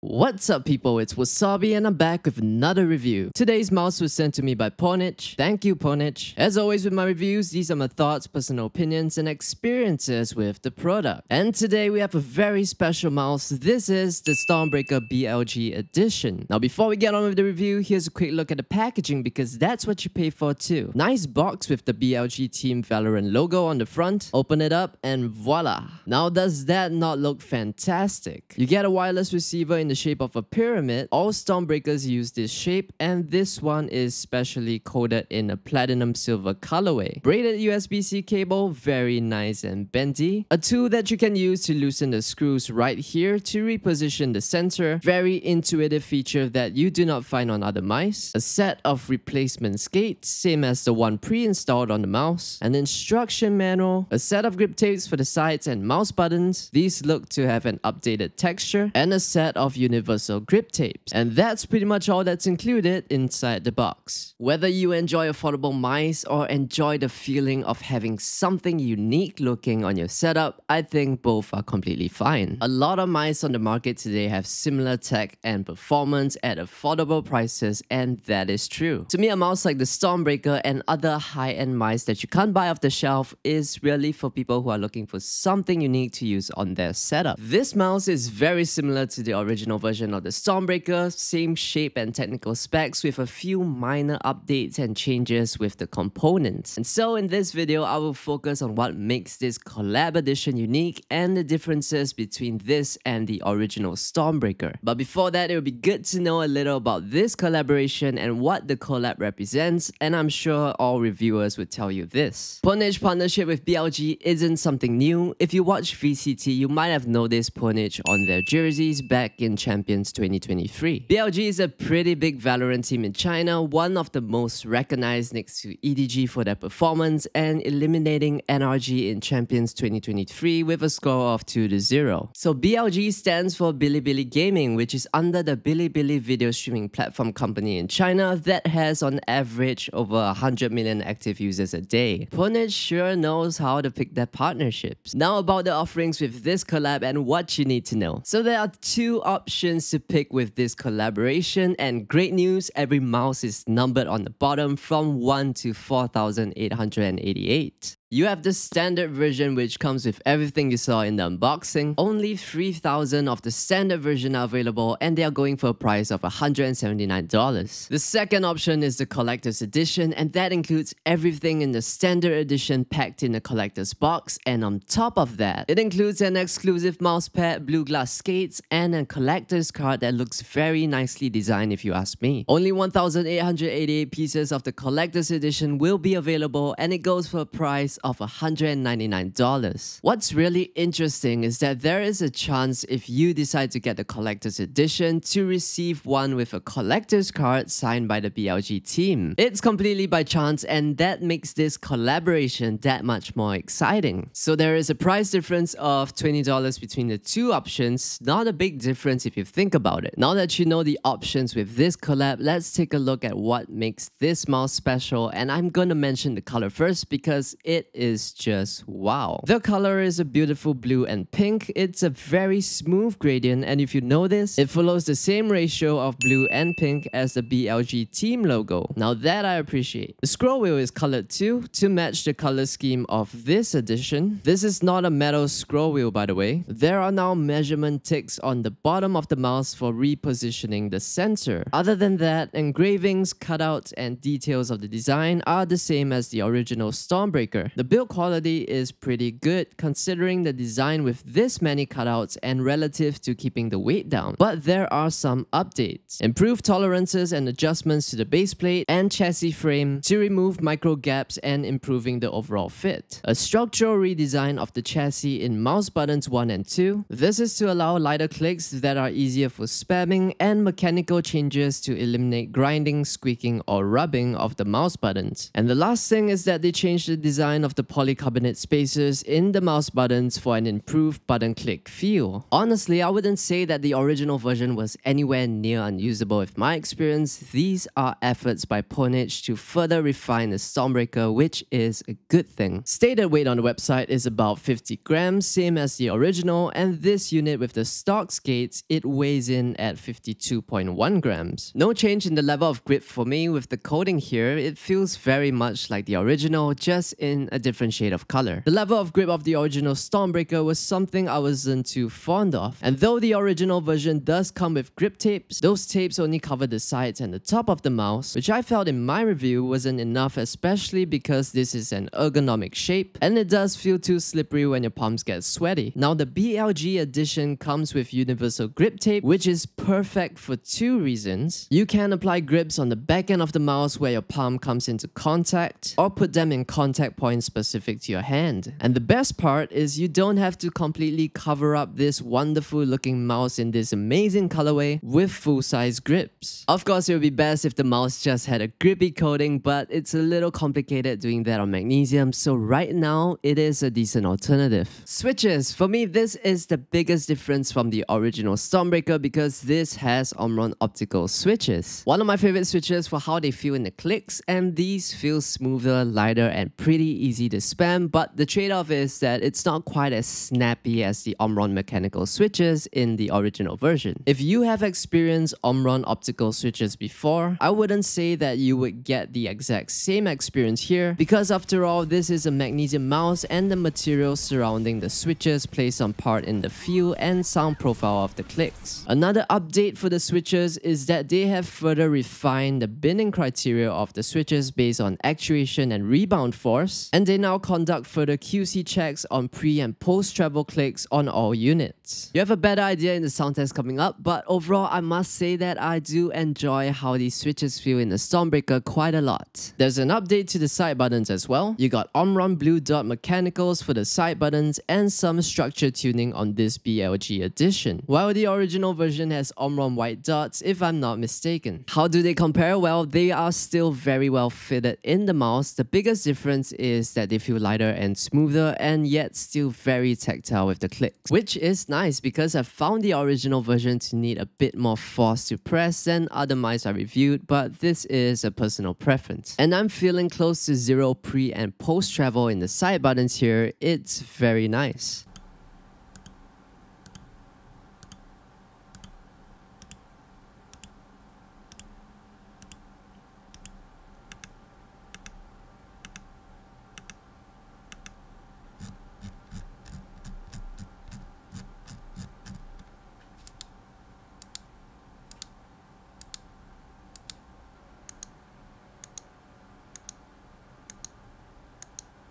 What's up people, it's Wasabi and I'm back with another review. Today's mouse was sent to me by Pwnage. Thank you Pwnage. As always with my reviews, these are my thoughts, personal opinions and experiences with the product. And today we have a very special mouse. This is the StormBreaker BLG edition. Now before we get on with the review, here's a quick look at the packaging because that's what you pay for too. Nice box with the BLG Team Valorant logo on the front. Open it up and voila. Now does that not look fantastic? You get a wireless receiver in the shape of a pyramid. All StormBreakers use this shape and this one is specially coated in a platinum silver colorway. Braided USB-C cable, very nice and bendy. A tool that you can use to loosen the screws right here to reposition the sensor. Very intuitive feature that you do not find on other mice. A set of replacement skates, same as the one pre-installed on the mouse. An instruction manual. A set of grip tapes for the sides and mouse buttons. These look to have an updated texture. And a set of universal grip tapes. And that's pretty much all that's included inside the box. Whether you enjoy affordable mice or enjoy the feeling of having something unique looking on your setup, I think both are completely fine. A lot of mice on the market today have similar tech and performance at affordable prices, and that is true. To me, a mouse like the StormBreaker and other high-end mice that you can't buy off the shelf is really for people who are looking for something unique to use on their setup. This mouse is very similar to the original version of the StormBreaker, same shape and technical specs with a few minor updates and changes with the components. And so in this video, I will focus on what makes this collab edition unique and the differences between this and the original StormBreaker. But before that, it would be good to know a little about this collaboration and what the collab represents, and I'm sure all reviewers would tell you this. Pwnage partnership with BLG isn't something new. If you watch VCT, you might have noticed Pwnage on their jerseys back in Champions 2023. BLG is a pretty big Valorant team in China, one of the most recognized next to EDG for their performance and eliminating NRG in Champions 2023 with a score of 2-0. So BLG stands for Bilibili Gaming, which is under the Bilibili video streaming platform company in China that has on average over 100 million active users a day. Pwnage sure knows how to pick their partnerships. Now about the offerings with this collab and what you need to know. So there are two options to pick with this collaboration, and great news, every mouse is numbered on the bottom from 1 to 4,888. You have the standard version which comes with everything you saw in the unboxing. Only 3,000 of the standard version are available and they are going for a price of $179. The second option is the collector's edition, and that includes everything in the standard edition packed in a collector's box, and on top of that, it includes an exclusive mousepad, blue glass skates, and a collector's card that looks very nicely designed if you ask me. Only 1,888 pieces of the collector's edition will be available and it goes for a price of $199. What's really interesting is that there is a chance if you decide to get the collector's edition to receive one with a collector's card signed by the BLG team. It's completely by chance, and that makes this collaboration that much more exciting. So there is a price difference of $20 between the two options. Not a big difference if you think about it. Now that you know the options with this collab, let's take a look at what makes this mouse special, and I'm gonna mention the color first because it is just wow. The color is a beautiful blue and pink. It's a very smooth gradient, and if you notice, it follows the same ratio of blue and pink as the BLG team logo. Now that I appreciate. The scroll wheel is colored too to match the color scheme of this edition. This is not a metal scroll wheel, by the way. There are now measurement ticks on the bottom of the mouse for repositioning the sensor. Other than that, engravings, cutouts, and details of the design are the same as the original StormBreaker. The build quality is pretty good considering the design with this many cutouts and relative to keeping the weight down. But there are some updates. Improved tolerances and adjustments to the base plate and chassis frame to remove micro gaps and improving the overall fit. A structural redesign of the chassis in mouse buttons 1 and 2. This is to allow lighter clicks that are easier for spamming, and mechanical changes to eliminate grinding, squeaking, or rubbing of the mouse buttons. And the last thing is that they changed the design of the polycarbonate spacers in the mouse buttons for an improved button click feel. Honestly, I wouldn't say that the original version was anywhere near unusable with my experience. These are efforts by Pwnage to further refine the StormBreaker, which is a good thing. Stated weight on the website is about 50 grams, same as the original, and this unit with the stock skates, it weighs in at 52.1 grams. No change in the level of grip for me with the coating here. It feels very much like the original, just in a different shade of color. The level of grip of the original StormBreaker was something I wasn't too fond of, and though the original version does come with grip tapes, those tapes only cover the sides and the top of the mouse, which I felt in my review wasn't enough, especially because this is an ergonomic shape and it does feel too slippery when your palms get sweaty. Now the BLG edition comes with universal grip tape, which is perfect for two reasons. You can apply grips on the back end of the mouse where your palm comes into contact, or put them in contact points specific to your hand. And the best part is you don't have to completely cover up this wonderful looking mouse in this amazing colorway with full-size grips. Of course, it would be best if the mouse just had a grippy coating, but it's a little complicated doing that on magnesium, so right now it is a decent alternative. Switches. For me, this is the biggest difference from the original StormBreaker because this has Omron Optical switches. One of my favorite switches for how they feel in the clicks, and these feel smoother, lighter, and pretty easy to spam, but the trade-off is that it's not quite as snappy as the Omron mechanical switches in the original version. If you have experienced Omron Optical switches before, I wouldn't say that you would get the exact same experience here, because after all, this is a magnesium mouse and the material surrounding the switches plays some part in the feel and sound profile of the clicks. Another update for the switches is that they have further refined the binning criteria of the switches based on actuation and rebound force, and they now conduct further QC checks on pre and post travel clicks on all units. You have a better idea in the sound test coming up, but overall I must say that I do enjoy how these switches feel in the StormBreaker quite a lot. There's an update to the side buttons as well. You got Omron Blue dot mechanicals for the side buttons and some structure tuning on this BLG edition, while the original version has Omron white dots if I'm not mistaken. How do they compare? Well, they are still very well fitted in the mouse. The biggest difference is that they feel lighter and smoother and yet still very tactile with the clicks, which is nice because I found the original version to need a bit more force to press than other mice I reviewed, but this is a personal preference. And I'm feeling close to zero pre and post travel in the side buttons here. It's very nice.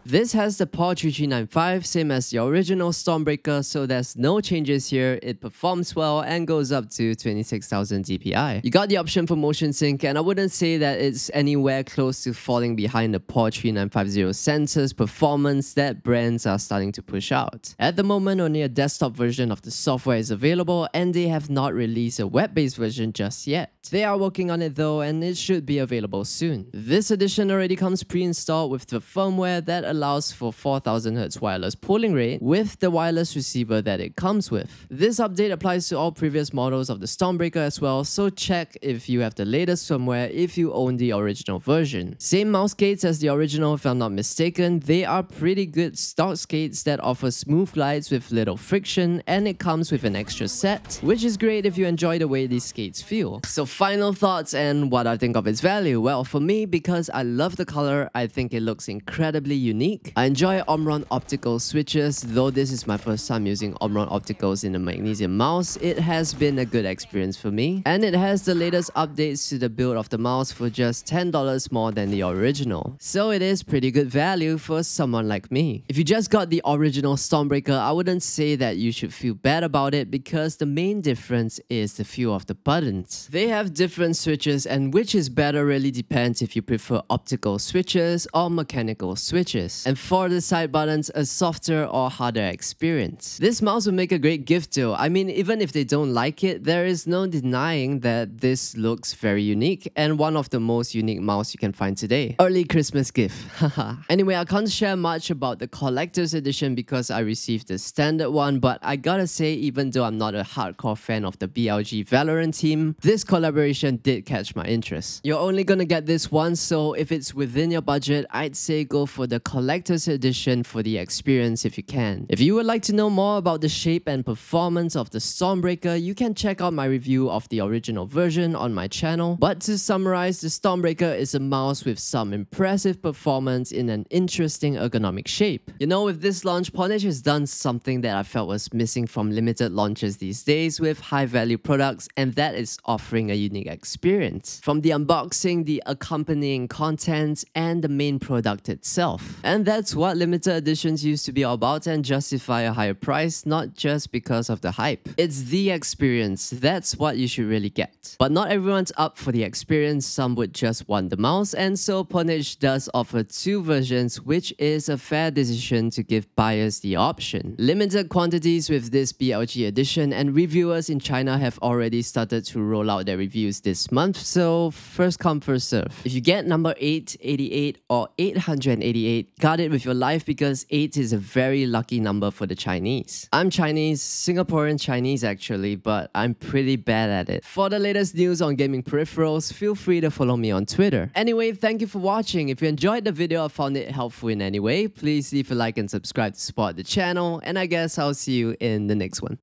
This has the PAW 3395, same as the original StormBreaker, so there's no changes here. It performs well and goes up to 26,000 dpi. You got the option for motion sync, and I wouldn't say that it's anywhere close to falling behind the PAW 3950 sensor's performance that brands are starting to push out. At the moment, only a desktop version of the software is available, and they have not released a web-based version just yet. They are working on it though, and it should be available soon. This edition already comes pre-installed with the firmware that allows for 4000Hz wireless polling rate with the wireless receiver that it comes with. This update applies to all previous models of the StormBreaker as well, so check if you have the latest firmware if you own the original version. Same mouse skates as the original if I'm not mistaken. They are pretty good stock skates that offer smooth glides with little friction, and it comes with an extra set, which is great if you enjoy the way these skates feel. So final thoughts and what I think of its value. Well, for me, because I love the color, I think it looks incredibly unique. I enjoy Omron Optical switches, though this is my first time using Omron Opticals in a magnesium mouse. It has been a good experience for me, and it has the latest updates to the build of the mouse for just $10 more than the original. So it is pretty good value for someone like me. If you just got the original StormBreaker, I wouldn't say that you should feel bad about it because the main difference is the feel of the buttons. They have different switches, and which is better really depends if you prefer optical switches or mechanical switches. colors. And for the side buttons, a softer or harder experience. This mouse would make a great gift though. I mean, even if they don't like it, there is no denying that this looks very unique and one of the most unique mouse you can find today. Early Christmas gift. Haha. Anyway, I can't share much about the collector's edition because I received the standard one, but I gotta say, even though I'm not a hardcore fan of the BLG Valorant team, this collaboration did catch my interest. You're only gonna get this once, so if it's within your budget, I'd say go for the collector's edition for the experience if you can. If you would like to know more about the shape and performance of the StormBreaker, you can check out my review of the original version on my channel. But to summarize, the StormBreaker is a mouse with some impressive performance in an interesting ergonomic shape. You know, with this launch, Pwnage has done something that I felt was missing from limited launches these days with high-value products, and that is offering a unique experience. From the unboxing, the accompanying content, and the main product itself. And that's what limited editions used to be all about and justify a higher price, not just because of the hype. It's the experience, that's what you should really get. But not everyone's up for the experience, some would just want the mouse, and so Pwnage does offer two versions, which is a fair decision to give buyers the option. Limited quantities with this BLG edition, and reviewers in China have already started to roll out their reviews this month, so first come first serve. If you get number 888 or 888, guard it with your life because 8 is a very lucky number for the Chinese. I'm Chinese, Singaporean Chinese actually, but I'm pretty bad at it. For the latest news on gaming peripherals, feel free to follow me on Twitter. Anyway, thank you for watching. If you enjoyed the video or found it helpful in any way, please leave a like and subscribe to support the channel, and I guess I'll see you in the next one.